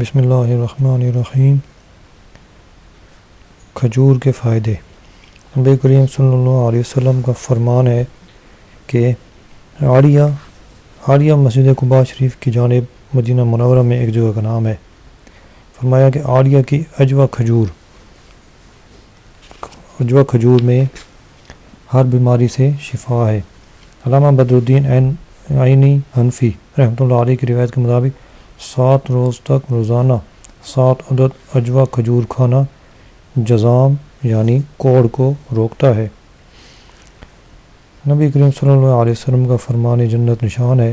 بسم اللہ الرحمن الرحیم۔ کھجور کے فائدے۔ نبی کریم صلی اللہ علیہ وسلم کا فرمان ہے کہ عالیہ مسجد قباء شریف کی جانب مدینہ منورہ میں ایک جگہ کا نام ہے۔ فرمایا کہ عالیہ کی عجوہ کھجور میں ہر بیماری سے شفا ہے۔ علامہ بدر الدین عینی حنفی رحمۃ اللہ علیہ کی روایت کے مطابق 7 روز تک روزانہ 7 عدد عجوہ کھجور کھانا جذام یعنی کوڑ کو روکتا ہے۔ نبی کریم صلی اللہ علیہ وسلم کا فرمان جنت نشان ہے۔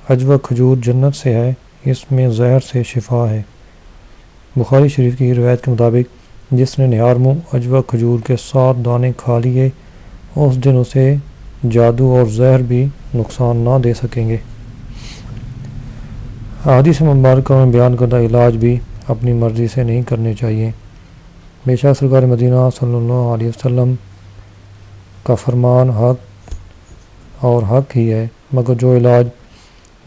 عجوہ کھجور جنت سے ہے، اس میں زہر سے شفا ہے۔ بخاری شریف کی روایت کے مطابق جس نے نہار منہ عجوہ کھجور کے 7 دانے کھا لیے اس دن اسے جادو اور زہر بھی نقصان نہ دے سکیں گے۔ احادیث مبارکہ میں بیان کردہ علاج بھی اپنی مرضی سے نہیں کرنے چاہیے۔ بے شک سرکار مدینہ صلی اللہ علیہ وسلم کا فرمان حق ہی ہے، مگر جو علاج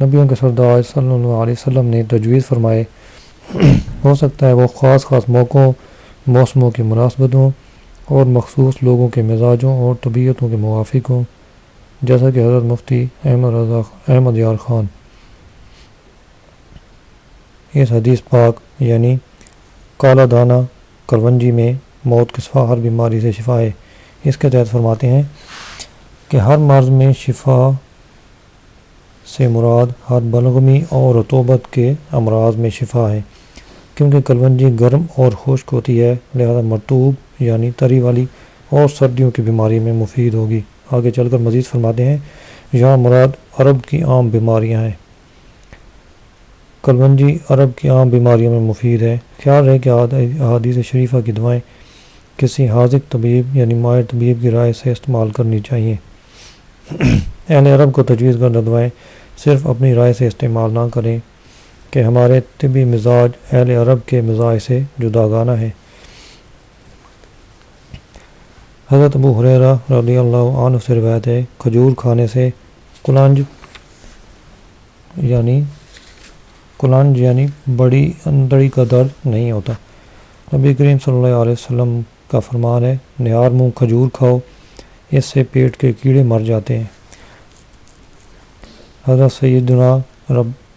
نبیوں کے سردار صلی اللہ علیہ وسلم نے تجویز فرمائے ہو سکتا ہے وہ خاص موقعوں موسموں کی مناسبت ہوں اور مخصوص لوگوں کے مزاجوں اور طبیعتوں کے موافق ہوں، جیسا کہ حضرت مفتی احمد یار خان اس حدیث پاک یعنی کالا دانہ کلونجی میں موت کے سوا ہر بیماری سے شفا ہے، اس کے تحت فرماتے ہیں کہ ہر مرض میں شفا سے مراد ہر بلغمی اور رطوبت کے امراض میں شفا ہے، کیونکہ کلونجی گرم اور خشک ہوتی ہے، لہذا مرطوب یعنی تری والی اور سردیوں کی بیماری میں مفید ہوگی۔ آگے چل کر مزید فرماتے ہیں یہاں مراد عرب کی عام بیماریاں ہیں۔ کلونجی عرب کی عام بیماریوں میں مفید ہے۔ خیال رہے کہ احادیث شریفہ کی دوائیں کسی حاذق طبیب یعنی ماہر طبیب کی رائے سے استعمال کرنی چاہیے۔ اہل عرب کو تجویز کردہ دوائیں صرف اپنی رائے سے استعمال نہ کریں کہ ہمارے طبی مزاج اہل عرب کے مزاج سے جداگانہ ہے۔ حضرت ابو ہریرہ رضی اللہ عنہ سے روایت ہے کھجور کھانے سے کلنج یعنی بڑی اندڑی کا درد نہیں ہوتا۔ نبی کریم صلی اللہ علیہ وسلم کا فرمان ہے نہار منہ کھجور کھاؤ، اس سے پیٹ کے کیڑے مر جاتے ہیں۔ حضرت سیدنا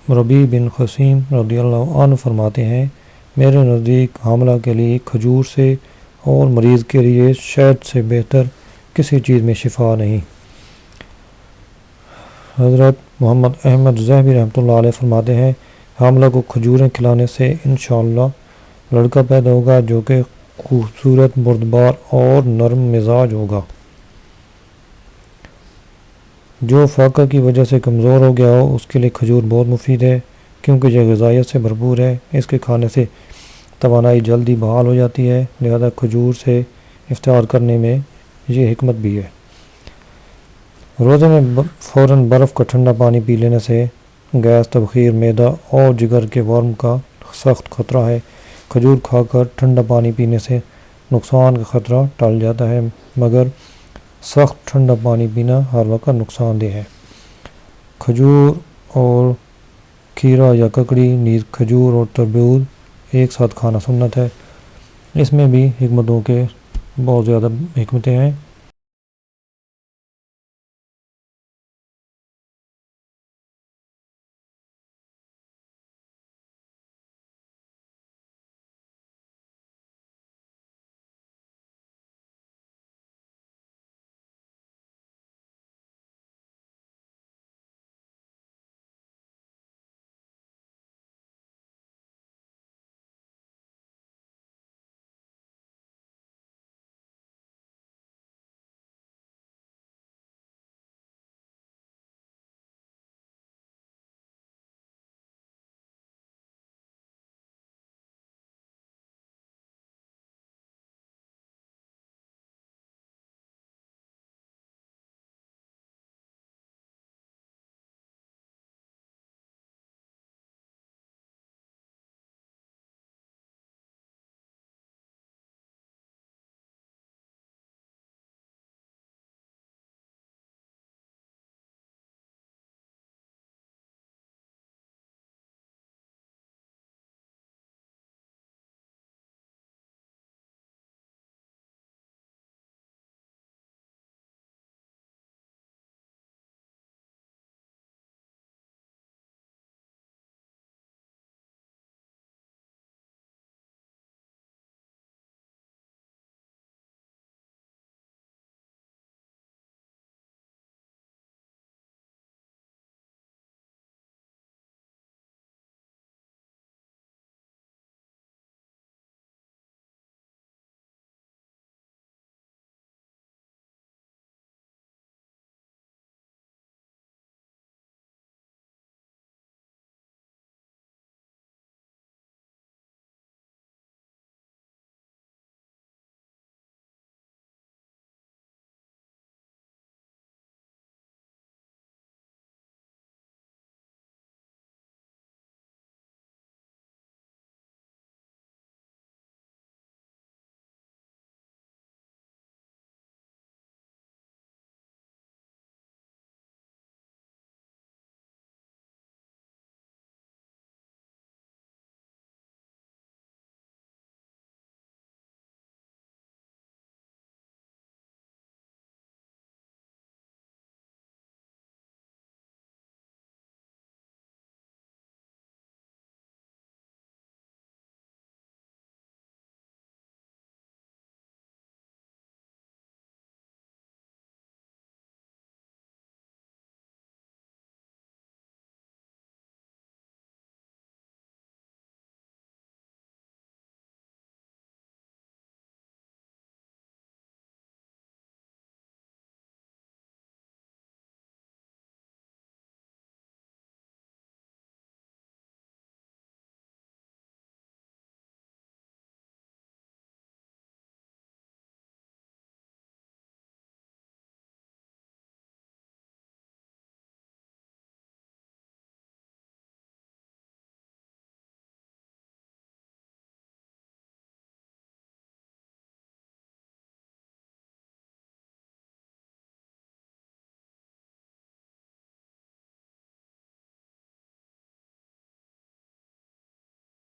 ربیع بن خثیم رضی اللہ عنہ فرماتے ہیں میرے نزدیک حاملہ کے لیے کھجور سے اور مریض کے لیے شہد سے بہتر کسی چیز میں شفا نہیں۔ حضرت محمد احمد ذہبی رحمۃ اللہ علیہ فرماتے ہیں حاملہ کو کھجوریں کھلانے سے انشاءاللہ لڑکا پیدا ہوگا جو کہ خوبصورت بردبار اور نرم مزاج ہوگا۔ جو فاقہ کی وجہ سے کمزور ہو گیا ہو اس کے لیے کھجور بہت مفید ہے، کیونکہ یہ غذائیت سے بھرپور ہے، اس کے کھانے سے توانائی جلدی بحال ہو جاتی ہے، لہذا کھجور سے افطار کرنے میں یہ حکمت بھی ہے۔ روزے میں فوراً برف کا ٹھنڈا پانی پی لینے سے گیس، تبخیر، معدہ اور جگر کے ورم کا سخت خطرہ ہے۔ کھجور کھا کر ٹھنڈا پانی پینے سے نقصان کا خطرہ ٹل جاتا ہے، مگر سخت ٹھنڈا پانی پینا ہر وقت نقصان دہ ہے۔ کھجور اور کھیرا یا ککڑی نیز کھجور اور تربوز ایک ساتھ کھانا سنت ہے، اس میں بھی حکمتوں کے بہت زیادہ حکمتیں ہیں۔